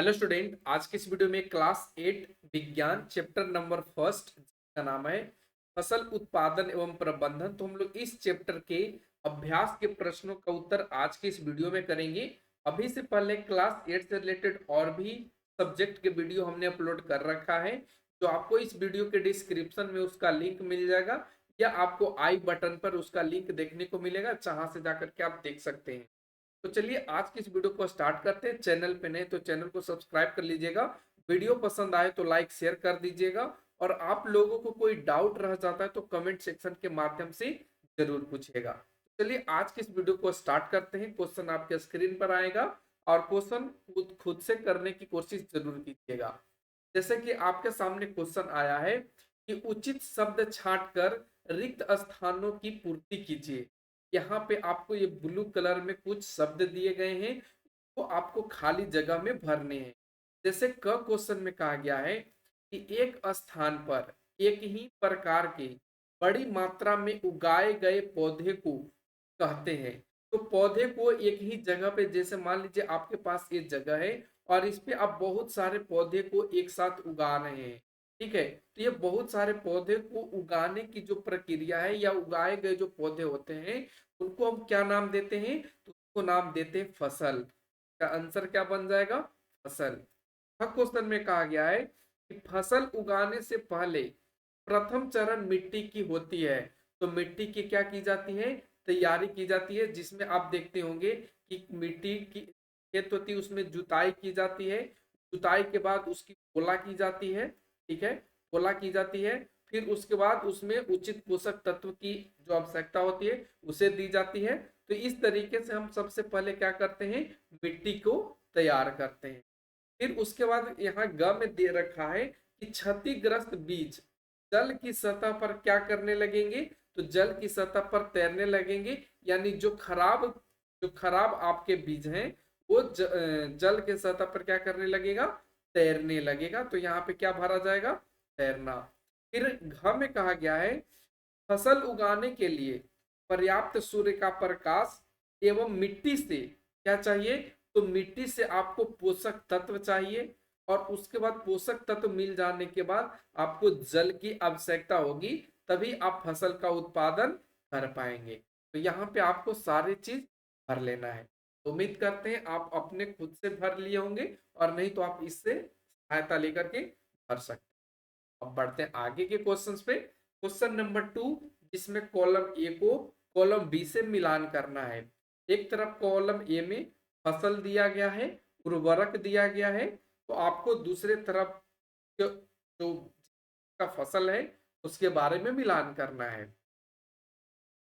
Hello student, आज की इस वीडियो में क्लास 8 विज्ञान चैप्टर नंबर फर्स्ट का नाम है फसल उत्पादन एवं प्रबंधन। तो हम लोग इस चैप्टर के अभ्यास के प्रश्नों का उत्तर आज की इस वीडियो में करेंगे। अभी से पहले क्लास 8 से रिलेटेड और भी सब्जेक्ट के वीडियो हमने अपलोड कर रखा है, जो आपको इस वीडियो के डिस्क्रिप्शन में उसका लिंक मिल जाएगा या आपको आई बटन पर उसका लिंक देखने को मिलेगा, जहां से जाकर के आप देख सकते हैं। तो चलिए आज की इस वीडियो को स्टार्ट करते हैं। चैनल पे नए तो चैनल को सब्सक्राइब कर लीजिएगा, वीडियो पसंद आए तो लाइक शेयर कर दीजिएगा, और आप लोगों को कोई डाउट रह जाता है तो कमेंट सेक्शन के माध्यम से जरूर पूछिएगा। चलिए आज की इस वीडियो को स्टार्ट करते हैं। क्वेश्चन आपके स्क्रीन पर आएगा और क्वेश्चन खुद से करने की कोशिश जरूर कीजिएगा। जैसे कि आपके सामने क्वेश्चन आया है कि उचित शब्द छांटकर रिक्त स्थानों की पूर्ति कीजिए। यहाँ पे आपको ये ब्लू कलर में कुछ शब्द दिए गए हैं, तो आपको खाली जगह में भरने हैं। जैसे क क्वेश्चन में कहा गया है कि एक स्थान पर एक ही प्रकार के बड़ी मात्रा में उगाए गए पौधे को कहते हैं। तो पौधे को एक ही जगह पे, जैसे मान लीजिए आपके पास ये जगह है और इस पे आप बहुत सारे पौधे को एक साथ उगा रहे हैं, ठीक है। तो ये बहुत सारे पौधे को उगाने की जो प्रक्रिया है या उगाए गए जो पौधे होते हैं उनको हम क्या नाम देते हैं? तो उसको नाम देते हैं फसल। का आंसर क्या बन जाएगा? फसल। क्वेश्चन में कहा गया है कि फसल उगाने से पहले प्रथम चरण मिट्टी की होती है। तो मिट्टी की क्या की जाती है? तैयारी की जाती है, जिसमें आप देखते होंगे कि मिट्टी की खेत होती है उसमें जुताई की जाती है। जुताई के बाद उसकी पोला की जाती है, ठीक है, पोला की जाती है। फिर उसके बाद उसमें उचित पोषक तत्व की जो आवश्यकता होती है उसे दी जाती है। तो इस तरीके से हम सबसे पहले क्या करते हैं? मिट्टी को तैयार करते हैं। फिर उसके बाद यहाँ ग में दे रखा है कि क्षतिग्रस्त बीज जल की सतह पर क्या करने लगेंगे? तो जल की सतह पर तैरने लगेंगे। यानी जो खराब आपके बीज हैं वो जल के सतह पर क्या करने लगेगा? तैरने लगेगा। तो यहाँ पे क्या भरा जाएगा? तैरना। फिर घ में कहा गया है फसल उगाने के लिए पर्याप्त सूर्य का प्रकाश एवं मिट्टी से क्या चाहिए? तो मिट्टी से आपको पोषक तत्व चाहिए, और उसके बाद पोषक तत्व मिल जाने के बाद आपको जल की आवश्यकता होगी, तभी आप फसल का उत्पादन कर पाएंगे। तो यहाँ पे आपको सारी चीज भर लेना है। तो उम्मीद करते हैं आप अपने खुद से भर लिए होंगे, और नहीं तो आप इससे सहायता लेकर के भर सकते हैं। अब बढ़ते हैं आगे के क्वेश्चंस पे। क्वेश्चन नंबर 2, जिसमें कॉलम ए को कॉलम बी से मिलान करना है। एक तरफ कॉलम ए में फसल दिया गया है, उर्वरक दिया गया है, तो आपको दूसरे तरफ जो का फसल है उसके बारे में मिलान करना है।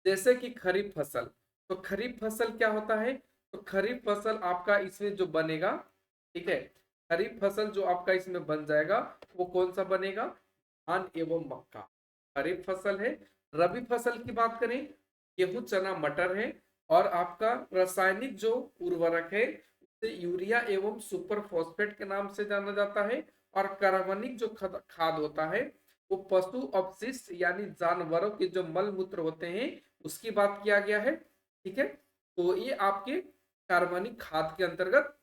जैसे कि खरीफ फसल, तो खरीफ फसल क्या होता है? तो खरीफ फसल आपका इसमें जो बनेगा, ठीक है, खरीफ फसल जो आपका इसमें बन जाएगा वो कौन सा बनेगा? धान एवं मक्का खरीफ फसल है। रबी फसल की बात करें, गेहूं चना मटर है। और आपका रासायनिक जो उर्वरक है उसे यूरिया एवं सुपर फॉस्फेट के नाम से जाना जाता है। और कार्बनिक जो खाद होता है वो पशु अपशिष्ट यानी जानवरों के जो मल मूत्र होते हैं उसकी बात किया गया है, ठीक है। तो ये आपके कार्बनिक खाद के अंतर्गत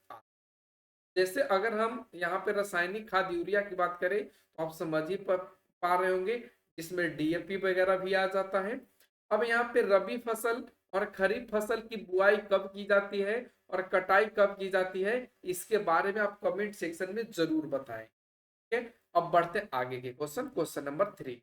जैसे अगर हम यहाँ पे रासायनिक खाद यूरिया की बात करें तो आप समझ ही पा रहे होंगे, जिसमें डीएपी वगैरह भी आ जाता है। अब यहाँ पे रबी फसल और खरीफ फसल की बुआई कब की जाती है और कटाई कब की जाती है, इसके बारे में आप कमेंट सेक्शन में जरूर बताएं, ठीक है। अब बढ़ते हैं आगे के क्वेश्चन। क्वेश्चन नंबर 3,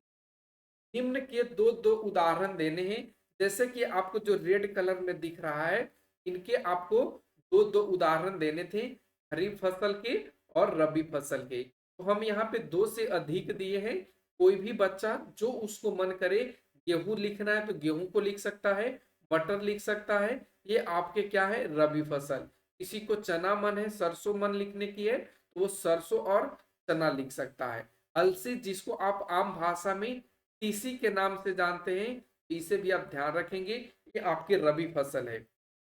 निम्न के दो दो उदाहरण देने हैं। जैसे कि आपको जो रेड कलर में दिख रहा है, इनके आपको दो दो उदाहरण देने थे, खरीफ फसल के और रबी फसल के। तो हम यहाँ पे दो से अधिक दिए हैं। कोई भी बच्चा जो उसको मन करे, गेहूं लिखना है तो गेहूं को लिख सकता है, मटर लिख सकता है। ये आपके क्या है? रबी फसल। किसी को चना मन है, सरसों मन लिखने की है, तो वो सरसों और चना लिख सकता है। अलसी, जिसको आप आम भाषा में तीसी के नाम से जानते हैं, इसे भी आप ध्यान रखेंगे, ये आपकी रबी फसल है।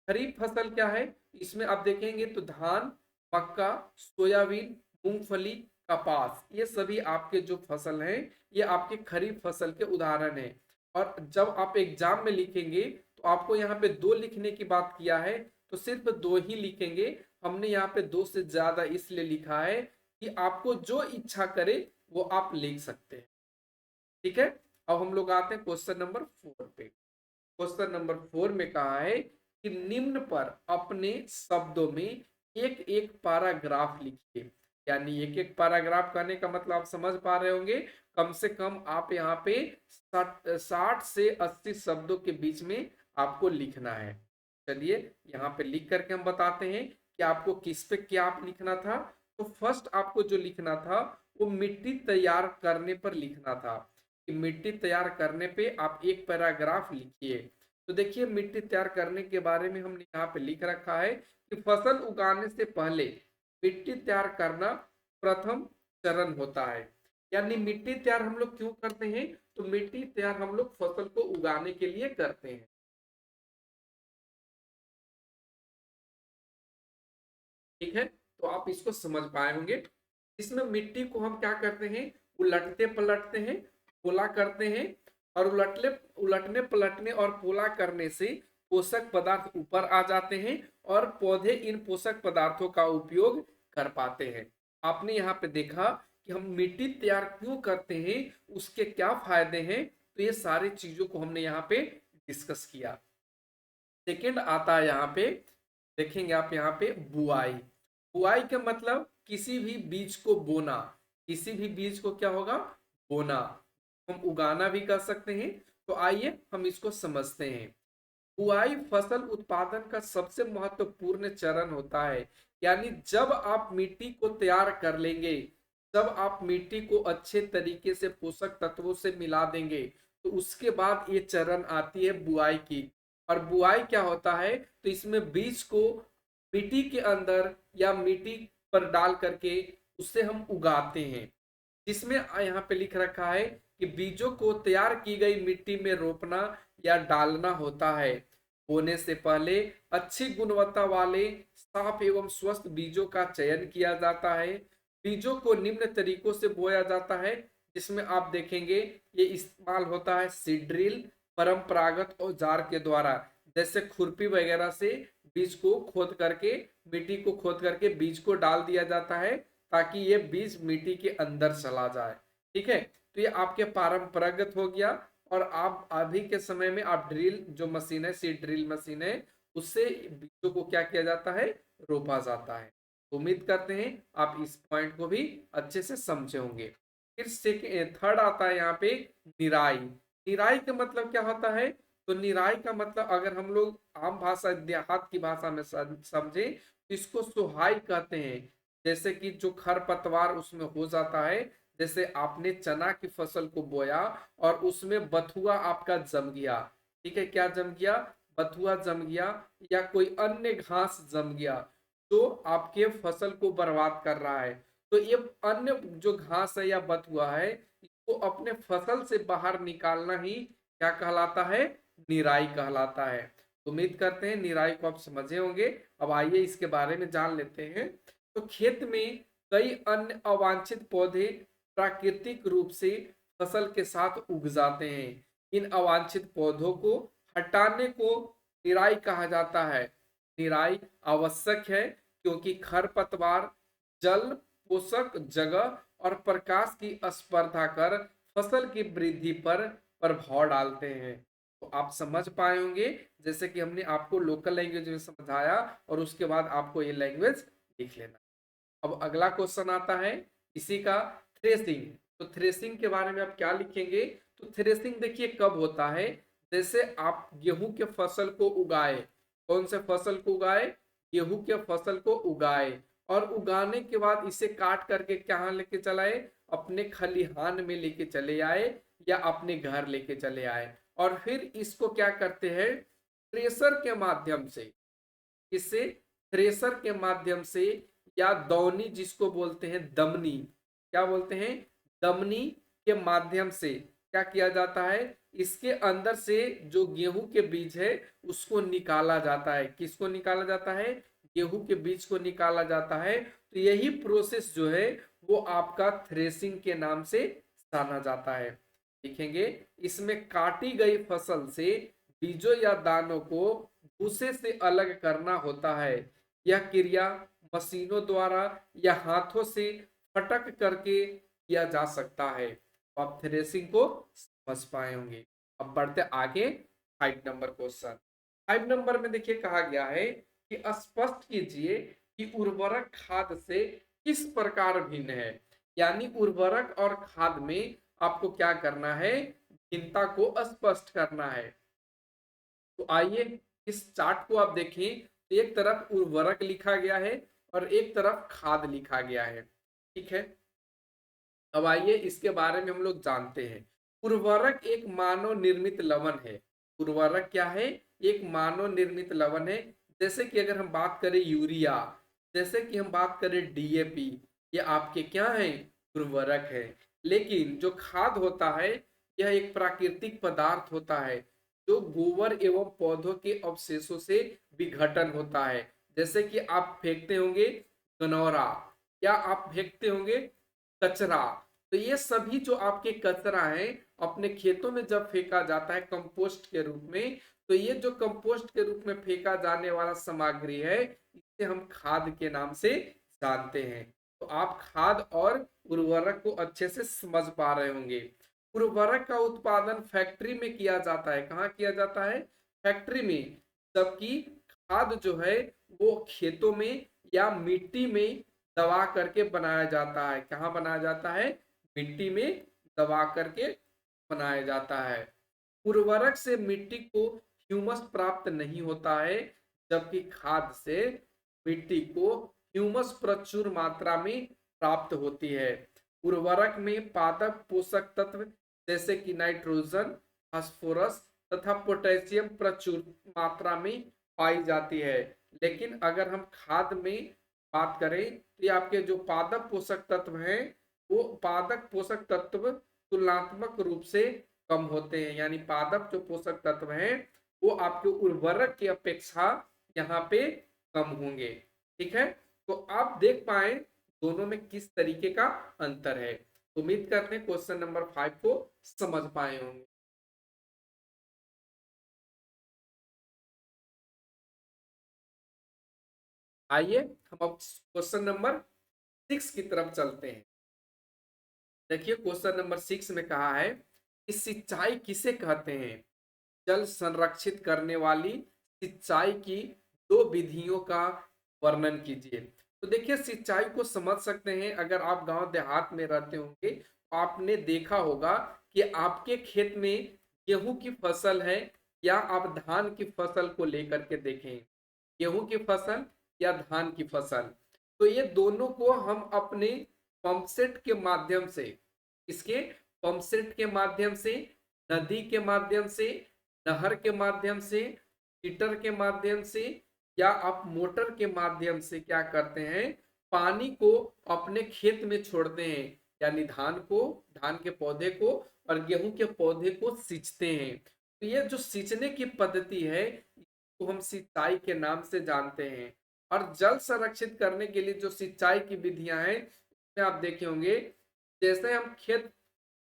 खरीफ फसल क्या है? इसमें आप देखेंगे तो धान, मक्का, सोयाबीन, मूंगफली, कपास, ये सभी आपके जो फसल हैं ये आपके खरीफ फसल के उदाहरण हैं। और जब आप एग्जाम में लिखेंगे तो आपको यहाँ पे दो लिखने की बात किया है, तो सिर्फ दो ही लिखेंगे। हमने यहाँ पे 2 से ज्यादा इसलिए लिखा है कि आपको जो इच्छा करे वो आप लिख सकते हैं। ठीक है, अब हम लोग आते हैं क्वेश्चन नंबर 4 पे। क्वेश्चन नंबर 4 में कहा है कि निम्न पर अपने शब्दों में एक एक पैराग्राफ लिखिए। यानी एक एक पैराग्राफ कहने का मतलब आप समझ पा रहे होंगे, कम से कम आप यहाँ पे 60 से 80 शब्दों के बीच में आपको लिखना है। चलिए यहाँ पे लिख करके हम बताते हैं कि आपको किस पे क्या आप लिखना था। तो फर्स्ट आपको जो लिखना था वो मिट्टी तैयार करने पर लिखना था, कि मिट्टी तैयार करने पे आप एक पैराग्राफ लिखिए। तो देखिए मिट्टी तैयार करने के बारे में हमने यहाँ पे लिख रखा है कि फसल उगाने से पहले मिट्टी तैयार करना प्रथम चरण होता है। यानी मिट्टी तैयार हम लोग क्यों करते हैं, तो मिट्टी तैयार हम लोग फसल को उगाने के लिए करते हैं। ठीक है, तो आप इसको समझ पाए होंगे। इसमें मिट्टी को हम क्या करते हैं, उलटते पलटते हैं, पोला करते हैं, और उलटने पलटने और पोला करने से पोषक पदार्थ ऊपर आ जाते हैं और पौधे इन पोषक पदार्थों का उपयोग कर पाते हैं। आपने यहाँ पे देखा कि हम मिट्टी तैयार क्यों करते हैं, उसके क्या फायदे हैं, तो ये सारी चीजों को हमने यहाँ पे डिस्कस किया। सेकेंड आता है यहाँ पे, देखेंगे आप यहाँ पे बुआई। बुआई का मतलब किसी भी बीज को बोना, किसी भी बीज को क्या होगा, बोना। हम उगाना भी कर सकते हैं। तो आइए हम इसको समझते हैं। बुआई फसल उत्पादन का सबसे महत्वपूर्ण चरण होता है। यानी जब आप मिट्टी को तैयार कर लेंगे, जब आप मिट्टी को अच्छे तरीके से पोषक तत्वों से मिला देंगे, तो उसके बाद ये चरण आती है बुआई की। और बुआई क्या होता है, तो इसमें बीज को मिट्टी के अंदर या मिट्टी पर डाल करके उसे हम उगाते हैं, जिसमें यहाँ पे लिख रखा है कि बीजों को तैयार की गई मिट्टी में रोपना या डालना होता है। बोने से पहले अच्छी गुणवत्ता वाले साफ एवं स्वस्थ बीजों का चयन किया जाता है। बीजों को निम्न तरीकों से बोया जाता है, जिसमें आप देखेंगे ये इस्तेमाल होता है सीड ड्रिल, परंपरागत औजार के द्वारा, जैसे खुरपी वगैरह से बीज को खोद करके, मिट्टी को खोद करके बीज को डाल दिया जाता है, ताकि ये बीज मिट्टी के अंदर चला जाए। ठीक है, तो ये आपके परंपरागत हो गया। और आप अभी के समय में आप ड्रिल जो मशीन है, सीड ड्रिल मशीन है, उससे बीजों को क्या किया जाता है, रोपा जाता है। उम्मीद करते हैं आप इस पॉइंट को भी अच्छे से समझे होंगे। फिर थर्ड आता है यहाँ पे निराई। निराई का मतलब क्या होता है, तो निराई का मतलब अगर हम लोग आम भाषा देहात की भाषा में समझे, तो इसको सुहाई कहते हैं। जैसे कि जो खरपतवार उसमें हो जाता है, जैसे आपने चना की फसल को बोया और उसमें बथुआ आपका जम गया। ठीक है, क्या जम गया, बथुआ जम गया, या कोई अन्य घास जम गया जो आपके फसल को बर्बाद कर रहा है। तो ये अन्य जो घास है या बथुआ है, इसको अपने फसल से बाहर निकालना ही क्या कहलाता है, निराई कहलाता है। उम्मीद करते हैं निराई को आप समझे होंगे। अब आइए इसके बारे में जान लेते हैं। तो खेत में कई अन्य अवांछित पौधे प्राकृतिक रूप से फसल के साथ उग जाते हैं। इन अवांछित पौधों को हटाने को निराई कहा जाता है। निराई आवश्यक है क्योंकि खरपतवार जल, पोषक जगह और प्रकाश की स्पर्धा कर फसल की वृद्धि पर प्रभाव डालते हैं। तो आप समझ पाए होंगे, जैसे कि हमने आपको लोकल लैंग्वेज में समझाया, और उसके बाद आपको ये लैंग्वेज लिख लेना। अब अगला क्वेश्चन आता है इसी का, थ्रेसिंग। तो थ्रेसिंग के बारे में आप क्या लिखेंगे, तो थ्रेसिंग देखिए कब होता है, जैसे आप गेहूं के फसल को उगाए, कौन से फसल को उगाए, गेहूं के फसल को उगाए, और उगाने के बाद इसे काट करके कहाँ लेके चलाए, अपने खलिहान में लेके चले आए या अपने घर लेके चले आए, और फिर इसको क्या करते हैं, थ्रेसर के माध्यम से, इससे थ्रेसर के माध्यम से, या दौनी जिसको बोलते हैं, दमनी, क्या बोलते हैं, दमनी के माध्यम से क्या किया जाता है, इसके अंदर से जो गेहूं के बीज है उसको निकाला जाता है। किसको निकाला जाता है, गेहूं के बीज को निकाला जाता है। तो यही प्रोसेस जो है वो आपका थ्रेसिंग के नाम से जाना जाता है। देखेंगे इसमें काटी गई फसल से बीजों या दानों को भूसे से अलग करना होता है। यह क्रिया मशीनों द्वारा या हाथों से फटक करके किया जा सकता है। तो आप थ्रेसिंग को समझ पाए होंगे। अब बढ़ते आगे 5 नंबर क्वेश्चन। 5 नंबर में देखिए कहा गया है कि स्पष्ट कीजिए कि उर्वरक खाद से किस प्रकार भिन्न है। यानी उर्वरक और खाद में आपको क्या करना है, भिन्नता को स्पष्ट करना है। तो आइए इस चार्ट को आप देखें, तो एक तरफ उर्वरक लिखा गया है और एक तरफ खाद लिखा गया है। ठीक है, अब आइए इसके बारे में हम लोग जानते हैं। उर्वरक एक मानव निर्मित लवण है। उर्वरक क्या है, एक मानव निर्मित लवण है। जैसे कि अगर हम बात करें यूरिया, जैसे कि हम बात करें डीएपी, ये आपके क्या है, उर्वरक है। लेकिन जो खाद होता है यह एक प्राकृतिक पदार्थ होता है जो गोबर एवं पौधों के अवशेषों से विघटन होता है। जैसे कि आप फेंकते होंगे गनौरा, या आप फेंकते होंगे कचरा, तो ये सभी जो आपके कचरा है अपने खेतों में जब फेंका जाता है कंपोस्ट के रूप में, तो ये जो कंपोस्ट के रूप में फेंका जाने वाला सामग्री है इसे हम खाद के नाम से जानते हैं। तो आप खाद और उर्वरक को अच्छे से समझ पा रहे होंगे। उर्वरक का उत्पादन फैक्ट्री में किया जाता है। कहाँ किया जाता है, फैक्ट्री में। जबकि खाद जो है वो खेतों में या मिट्टी में दबा करके बनाया जाता है। कहाँ बनाया जाता है, मिट्टी में दबा करके बनाया जाता है। उर्वरक से मिट्टी को ह्यूमस प्राप्त नहीं होता है, जबकि खाद से मिट्टी को ह्यूमस प्रचुर मात्रा में प्राप्त होती है। उर्वरक में पादप पोषक तत्व जैसे कि नाइट्रोजन, फास्फोरस तथा पोटेशियम प्रचुर मात्रा में पाई जाती है। लेकिन अगर हम खाद में बात करें तो ये आपके जो पादप पोषक तत्व हैं वो पादप पोषक तत्व तुलनात्मक रूप से कम होते हैं। यानी पादप जो पोषक तत्व हैं वो आपके उर्वरक की अपेक्षा यहाँ पे कम होंगे। ठीक है, तो आप देख पाए दोनों में किस तरीके का अंतर है। उम्मीद करते हैं क्वेश्चन नंबर 5 को समझ पाए होंगे। आइए हम अब क्वेश्चन नंबर 6 की तरफ चलते हैं। देखिए क्वेश्चन नंबर 6 में कहा है कि सिंचाई किसे कहते हैं। जल संरक्षित करने वाली सिंचाई की 2 विधियों का वर्णन कीजिए। तो देखिए सिंचाई को समझ सकते हैं, अगर आप गांव देहात में रहते होंगे तो आपने देखा होगा कि आपके खेत में गेहूं की फसल है या आप धान की फसल को लेकर के देखें, गेहूं की फसल या धान की फसल, तो ये दोनों को हम अपने पंप सेट के माध्यम से, इसके पंप सेट के माध्यम से, नदी के माध्यम से, नहर के माध्यम से, हीटर के माध्यम से या आप मोटर के माध्यम से क्या करते हैं, पानी को अपने खेत में छोड़ते हैं। यानी धान को, धान के पौधे को और गेहूं के पौधे को सींचते हैं। तो ये जो सींचने की पद्धति है इसको हम सिंचाई के नाम से जानते हैं। और जल संरक्षित करने के लिए जो सिंचाई की विधियां हैं उसमें आप देखे होंगे, जैसे हम खेत,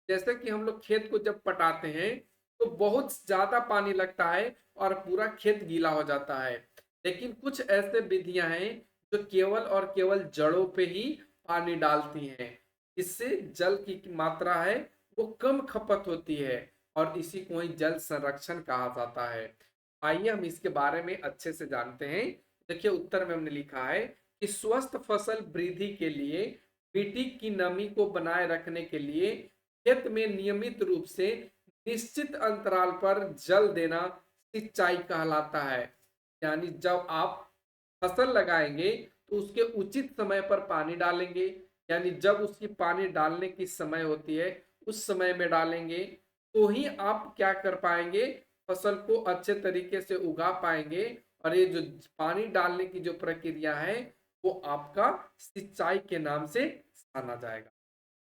जैसे कि हम लोग खेत को जब पटाते हैं तो बहुत ज्यादा पानी लगता है और पूरा खेत गीला हो जाता है। लेकिन कुछ ऐसे विधियां हैं जो केवल और केवल जड़ों पे ही पानी डालती हैं। इससे जल की मात्रा है वो कम खपत होती है और इसी को ही जल संरक्षण कहा जाता है। आइए हम इसके बारे में अच्छे से जानते हैं। देखिए उत्तर में हमने लिखा है कि स्वस्थ फसल वृद्धि के लिए मिट्टी की नमी को बनाए रखने के लिए खेत में नियमित रूप से निश्चित अंतराल पर जल देना सिंचाई कहलाता है। यानी जब आप फसल लगाएंगे तो उसके उचित समय पर पानी डालेंगे। यानी जब उसकी पानी डालने की समय होती है उस समय में डालेंगे तो ही आप क्या कर पाएंगे, फसल को अच्छे तरीके से उगा पाएंगे। और ये जो पानी डालने की जो प्रक्रिया है वो आपका सिंचाई के नाम से जाना जाएगा।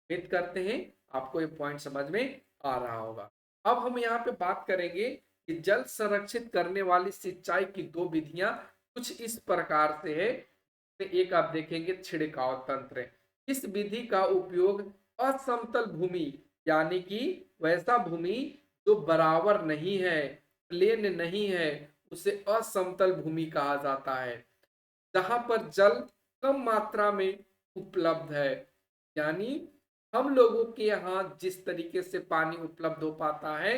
उम्मीद करते हैं आपको ये पॉइंट समझ में आ रहा होगा। अब हम यहाँ पे बात करेंगे कि जल संरक्षित करने वाली सिंचाई की 2 विधियां कुछ इस प्रकार से है। तो एक आप देखेंगे छिड़काव तंत्र। इस विधि का उपयोग असमतल भूमि, यानी कि वैसा भूमि जो बराबर नहीं है, प्लेन नहीं है, उसे असमतल भूमि कहा जाता है। जहां पर जल कम मात्रा में उपलब्ध है। यानी हम लोगों के यहाँ जिस तरीके से पानी उपलब्ध हो पाता है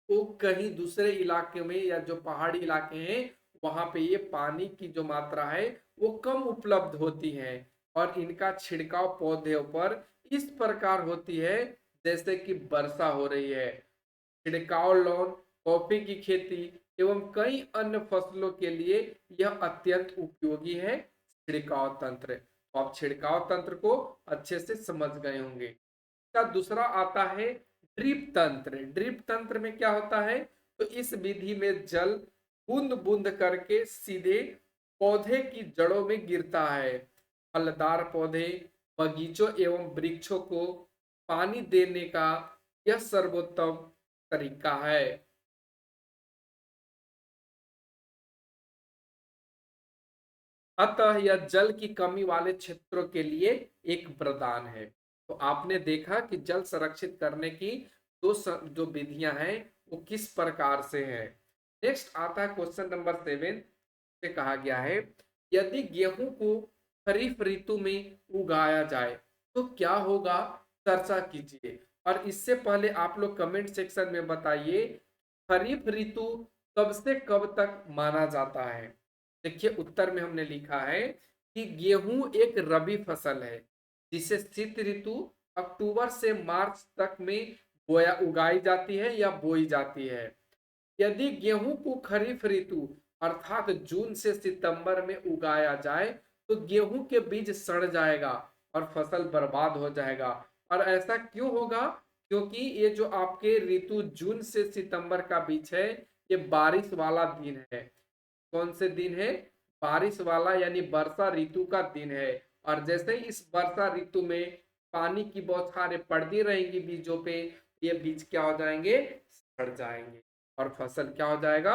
वो कहीं दूसरे इलाके में या जो पहाड़ी इलाके हैं वहां पे ये पानी की जो मात्रा है वो कम उपलब्ध होती है और इनका छिड़काव पौधों पर इस प्रकार होती है जैसे कि वर्षा हो रही है। छिड़काव लॉन, कॉफी की खेती एवं कई अन्य फसलों के लिए यह अत्यंत उपयोगी है छिड़काव तंत्र। तो आप छिड़काव तंत्र को अच्छे से समझ गए होंगे। इसका दूसरा आता है ड्रिप तंत्र। ड्रिप तंत्र में क्या होता है, तो इस विधि में जल बूंद बूंद करके सीधे पौधे की जड़ों में गिरता है। फलदार पौधे, बगीचों एवं वृक्षों को पानी देने का यह सर्वोत्तम तरीका है। अतः यह जल की कमी वाले क्षेत्रों के लिए एक वरदान है। तो आपने देखा कि जल संरक्षित करने की जो विधियां हैं वो किस प्रकार से हैं। नेक्स्ट आता है क्वेश्चन नंबर 7 से कहा गया है यदि गेहूं को खरीफ ऋतु में उगाया जाए तो क्या होगा, चर्चा कीजिए। और इससे पहले आप लोग कमेंट सेक्शन में बताइए खरीफ ऋतु कब से कब तक माना जाता है। देखिए उत्तर में हमने लिखा है कि गेहूं एक रबी फसल है जिसे शीत ऋतु अक्टूबर से मार्च तक में बोया उगाई जाती है या बोई जाती है। यदि गेहूं को खरीफ ऋतु अर्थात जून से सितंबर में उगाया जाए तो गेहूं के बीज सड़ जाएगा और फसल बर्बाद हो जाएगा। और ऐसा क्यों होगा, क्योंकि ये जो आपके ऋतु जून से सितंबर का बीच है ये बारिश वाला दिन है। कौन से दिन है, बारिश वाला यानी वर्षा ऋतु का दिन है। और जैसे ही इस वर्षा ऋतु में पानी की बौछारें पड़ती रहेंगी बीजों पे, ये बीज क्या हो जाएंगे, सड़ जाएंगे और फसल क्या हो जाएगा,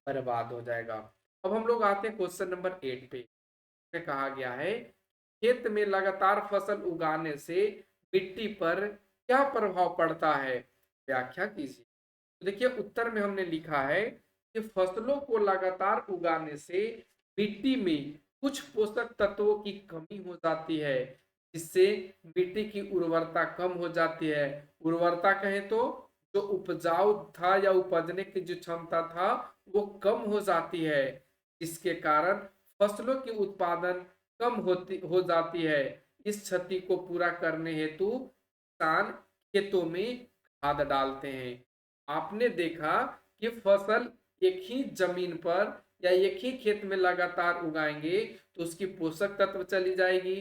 बर्बाद हो जाएगा। अब हम लोग आते हैं क्वेश्चन नंबर 8 पे। कहा गया है खेत में लगातार फसल उगाने से मिट्टी पर क्या प्रभाव पड़ता है, व्याख्या कीजिए। तो देखिए उत्तर में हमने लिखा है कि फसलों को लगातार उगाने से मिट्टी में कुछ पोषक तत्वों की कमी हो जाती है जिससे मिट्टी की उर्वरता कम हो जाती है। उर्वरता कहें तो जो उपजाऊ था या उपजने की जो क्षमता था वो कम हो जाती है जिसके कारण फसलों की उत्पादन कम होती हो जाती है। इस क्षति को पूरा करने हेतु किसान खेतों में खाद डालते हैं। आपने देखा कि फसल एक ही जमीन पर या एक ही खेत में लगातार उगाएंगे तो उसकी पोषक तत्व चली जाएगी,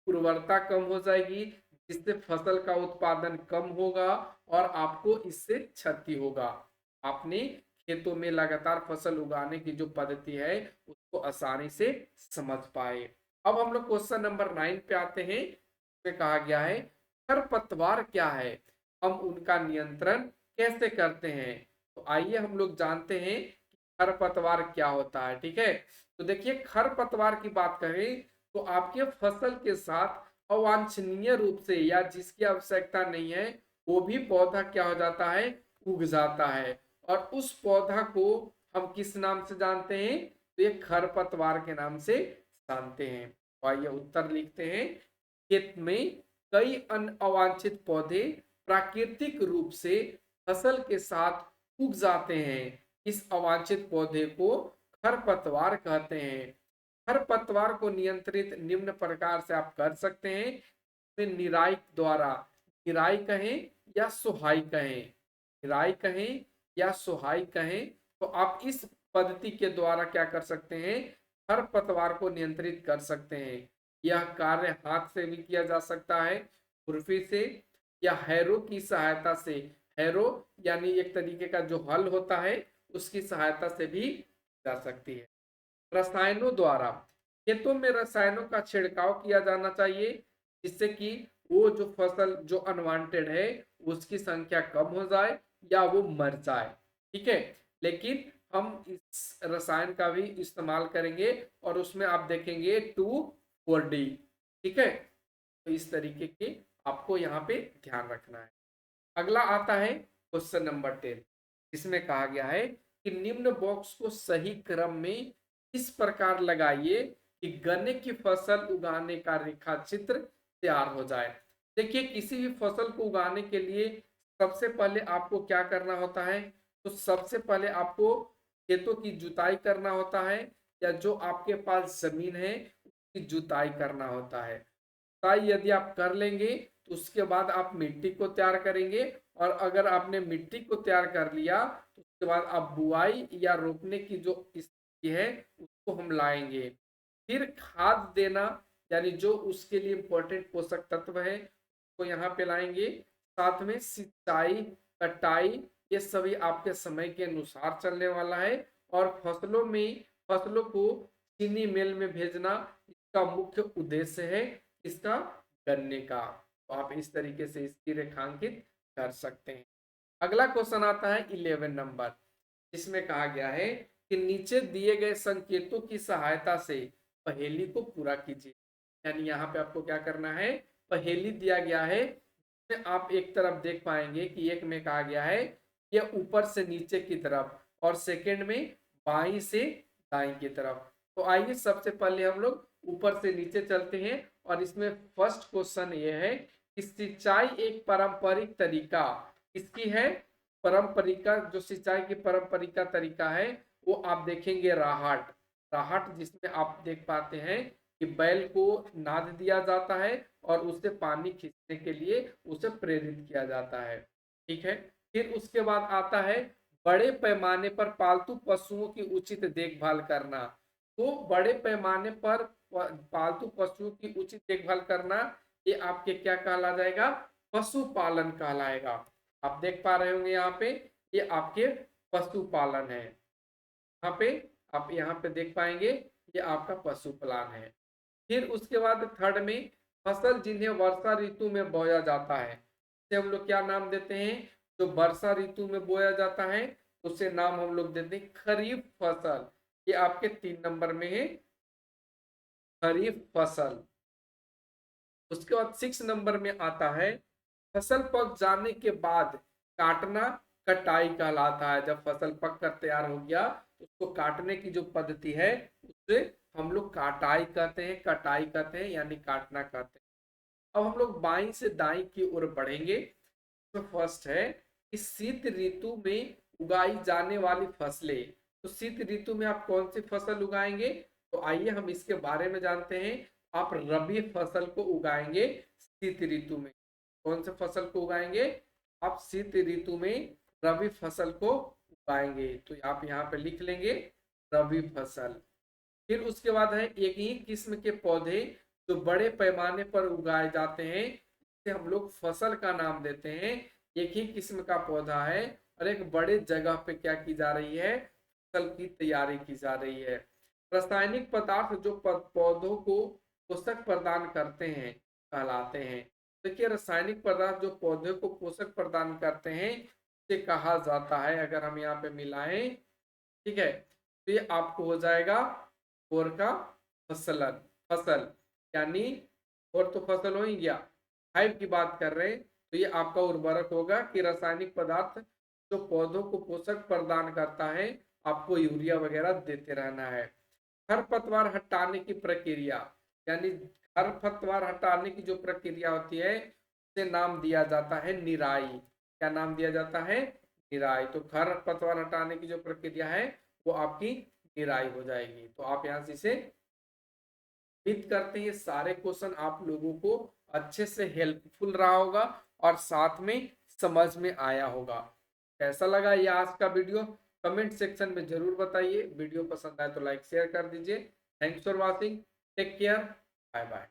उर्वरता कम हो जाएगी जिससे फसल का उत्पादन कम होगा और आपको इससे क्षति होगा। आपने खेतों में लगातार फसल उगाने की जो पद्धति है उसको आसानी से समझ पाए। अब हम लोग क्वेश्चन नंबर 9 पे आते हैं। इसमें कहा गया है खरपतवार क्या है, हम उनका नियंत्रण कैसे करते हैं। तो आइए हम लोग जानते हैं कि खरपतवार क्या होता है। ठीक है, तो देखिए खरपतवार की बात करें तो आपके फसल के साथ अवांछनीय रूप से या जिसकी आवश्यकता नहीं है वो भी पौधा क्या हो जाता है, उग जाता है। और उस पौधा को हम किस नाम से जानते हैं, तो ये खरपतवार के नाम से जानते हैं। तो आइए उत्तर लिखते हैं खेत में कई अन्य अवांछित पौधे प्राकृतिक रूप से फसल के साथ उग जाते हैं। इस अवांछित पौधे को खरपतवार कहते हैं। खरपतवार को नियंत्रित निम्न प्रकार से आप कर सकते हैं। निराई द्वारा, निराई कहें या सुहाई कहें, निराई कहें या सुहाई कहें, तो आप इस पद्धति के द्वारा क्या कर सकते हैं, खरपतवार को नियंत्रित कर सकते हैं। यह कार्य हाथ से भी किया जा सकता है, खुरपी से या हैरो की सहायता से। हैरो यानी एक तरीके का जो हल होता है उसकी सहायता से भी जा सकती है। रसायनों द्वारा, खेतों में रसायनों का छिड़काव किया जाना चाहिए जिससे कि वो जो फसल जो अनवांटेड है उसकी संख्या कम हो जाए या वो मर जाए। ठीक है, लेकिन हम इस रसायन का भी इस्तेमाल करेंगे और उसमें आप देखेंगे 2,4-D। ठीक है, तो इस तरीके के आपको यहाँ पे ध्यान रखना है। अगला आता है क्वेश्चन नंबर 10। इसमें कहा गया है कि निम्न बॉक्स को सही क्रम में इस प्रकार लगाइए कि गन्ने की फसल उगाने का रेखा चित्र तैयार हो जाए। देखिए, किसी भी फसल को उगाने के लिए सबसे पहले आपको क्या करना होता है? तो सबसे पहले आपको खेतों की जुताई करना होता है, या जो आपके पास जमीन है उसकी जुताई करना होता है। जुताई यदि आप कर लेंगे तो उसके बाद आप मिट्टी को तैयार करेंगे, और अगर आपने मिट्टी को तैयार कर लिया तो उसके बाद आप बुआई या रोपने की जो स्थिति है उसको हम लाएंगे। फिर खाद देना, यानी जो उसके लिए इम्पोर्टेंट पोषक तत्व है उसको यहाँ पे लाएंगे। साथ में सिंचाई, कटाई, ये सभी आपके समय के अनुसार चलने वाला है। और फसलों को चीनी मिल में भेजना इसका मुख्य उद्देश्य है, इसका गन्ने का। तो आप इस तरीके से इसकी रेखांकित कर सकते हैं। अगला क्वेश्चन आता है 11 नंबर, जिसमें कहा गया है कि नीचे दिए गए संकेतों की सहायता से पहेली को पूरा कीजिए। यानी यहाँ पे आपको क्या करना है? पहेली दिया गया है, जिसमें आप एक तरफ देख पाएंगे कि एक में कहा गया है यह ऊपर से नीचे की तरफ, और सेकंड में बाई से दाई की तरफ। तो आइए सबसे पहले हम लोग ऊपर से नीचे चलते हैं, और इसमें फर्स्ट क्वेश्चन ये है कि सिंचाई एक पारंपरिक तरीका इसकी है। परंपरिका, जो सिंचाई की परंपरिका तरीका है वो आप देखेंगे राहट। राहट जिसमें आप देख पाते हैं कि बैल को नाद दिया जाता है और उससे पानी खींचने के लिए उसे प्रेरित किया जाता है। ठीक है। फिर उसके बाद आता है बड़े पैमाने पर पालतू पशुओं की उचित देखभाल करना। तो बड़े पैमाने पर पालतू पशुओं की उचित देखभाल करना, ये आपके क्या कहला जाएगा? पशुपालन कहलाएगा। आप देख पा रहे होंगे यहाँ पे, ये आपके पशुपालन है। यहाँ पे आप यहाँ पे देख पाएंगे ये आपका पशुपालन है। फिर उसके बाद थर्ड में फसल जिन्हें वर्षा ऋतु में बोया जाता है, इसे हम लोग क्या नाम देते हैं? जो वर्षा ऋतु में बोया जाता है उसे नाम हम लोग देते हैं खरीफ फसल। ये आपके 3 नंबर में है, खरीफ फसल। उसके बाद 6 नंबर में आता है फसल पक जाने के बाद काटना, कटाई कहलाता है। जब फसल पक कर तैयार हो गया तो उसको काटने की जो पद्धति है उसे हम लोग काटाई कहते हैं, कटाई कहते हैं, यानी काटना कहते हैं। अब हम लोग बाई से दाई की ओर बढ़ेंगे। तो फर्स्ट है कि शीत ऋतु में उगाई जाने वाली फसलें। तो शीत ऋतु में आप कौन सी फसल उगाएंगे? तो आइए हम इसके बारे में जानते हैं। आप रबी फसल को उगाएंगे शीत ऋतु में। कौन से फसल को उगाएंगे? आप शीत ऋतु में रबी फसल को उगाएंगे। तो आप यहाँ पे लिख लेंगे रबी फसल। फिर उसके बाद है एक ही किस्म के पौधे जो बड़े पैमाने पर उगाए जाते हैं, इसे हम लोग फसल का नाम देते हैं। एक ही किस्म का पौधा है और एक बड़े जगह पे क्या की जा रही है? फसल की तैयारी की जा रही है। रासायनिक पदार्थ जो पौधों को पोषक प्रदान करते हैं कहलाते हैं। देखिए, रासायनिक पदार्थ जो पौधे को पोषक प्रदान करते हैं इसे कहा जाता है, अगर हम यहाँ पे मिलाएं, ठीक है, तो ये आपको हो जाएगा और का फसल, यानी और तो फसल हो ही गया। 5 की बात कर रहे हैं तो ये आपका उर्वरक होगा कि रासायनिक पदार्थ जो पौधों को पोषक प्रदान करता है, आपको यूरिया वगैरह देते रहना है। खरपतवार हटाने की प्रक्रिया, यानी खरपतवार हटाने की जो प्रक्रिया होती है उसे नाम दिया जाता है निराई। क्या नाम दिया जाता है? निराई। तो खरपतवार हटाने की जो प्रक्रिया है वो आपकी निराई हो जाएगी। तो आप यहाँ से इसे उम्मीद करते हैं ये सारे क्वेश्चन आप लोगों को अच्छे से हेल्पफुल रहा होगा और साथ में समझ में आया होगा। कैसा लगा ये आज का वीडियो? कमेंट सेक्शन में जरूर बताइए। वीडियो पसंद आए तो लाइक शेयर कर दीजिए। Thanks for watching, take care, bye bye.